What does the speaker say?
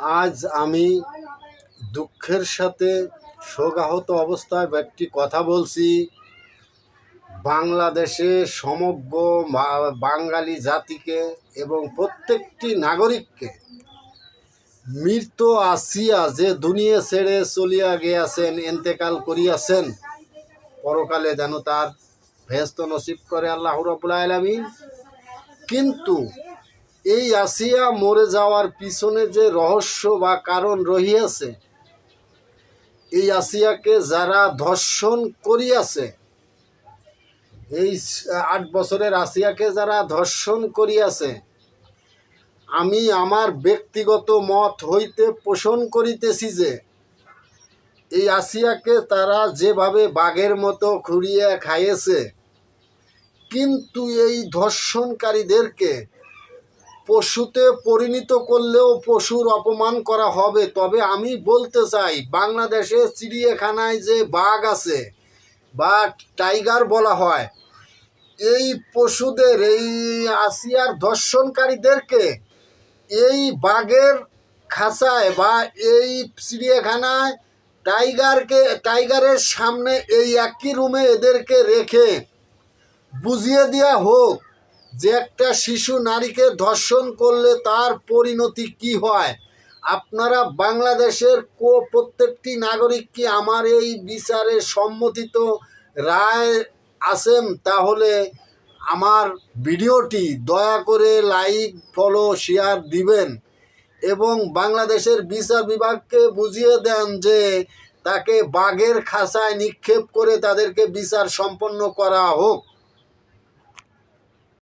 আজ আমি দুঃখের সাথে শোকাহত অবস্থায় একটি কথা বলছি। বাংলাদেশে সমগ্র বাঙালি জাতিকে এবং প্রত্যেকটি নাগরিককে মৃত আসিয়া যে দুনিয়া ছেড়ে চলিয়া গিয়াছেন, এন্তেকাল করিয়াছেন, পরকালে যেন তার ভেস্ত নসিব করে আল্লাহ রাব্বুল আলামিন। কিন্তু এই আসিয়া মরে যাওয়ার পিছনে যে রহস্য বা কারণ রহিয়াছে, এই আসিয়াকে যারা ধর্ষণ করিয়াছে, এই 8 বছরের আসিয়াকে যারা ধর্ষণ করিয়াছে, আমি আমার ব্যক্তিগত মত হইতে পোষণ করিতেছি যে এই আসিয়াকে তারা যেভাবে বাঘের মতো খুঁড়িয়ে খাইয়েছে, কিন্তু এই ধর্ষণকারীদেরকে পশুতে পরিণত করলেও পশুর অপমান করা হবে। তবে আমি বলতে চাই, বাংলাদেশে চিড়িয়াখানায় যে বাঘ আছে বা টাইগার বলা হয়, এই পশুদের, এই আসিয়ার ধর্ষণকারীদেরকে এই বাঘের খাঁচায় বা এই চিড়িয়াখানায় টাইগারের সামনে এই একই রুমে এদেরকে রেখে বুঝিয়ে দেওয়া হোক যে একটা শিশু নারীকে ধর্ষণ করলে তার পরিণতি কি হয়। আপনারা বাংলাদেশের প্রত্যেকটি নাগরিক কি আমার এই বিচারে সম্মতিত রায় আছেন? তাহলে আমার ভিডিওটি দয়া করে লাইক, ফলো, শেয়ার দিবেন এবং বাংলাদেশের বিচার বিভাগকে বুঝিয়ে দেন যে তাকে বাঘের খাঁচায় নিক্ষেপ করে তাদেরকে বিচার সম্পন্ন করা হোক।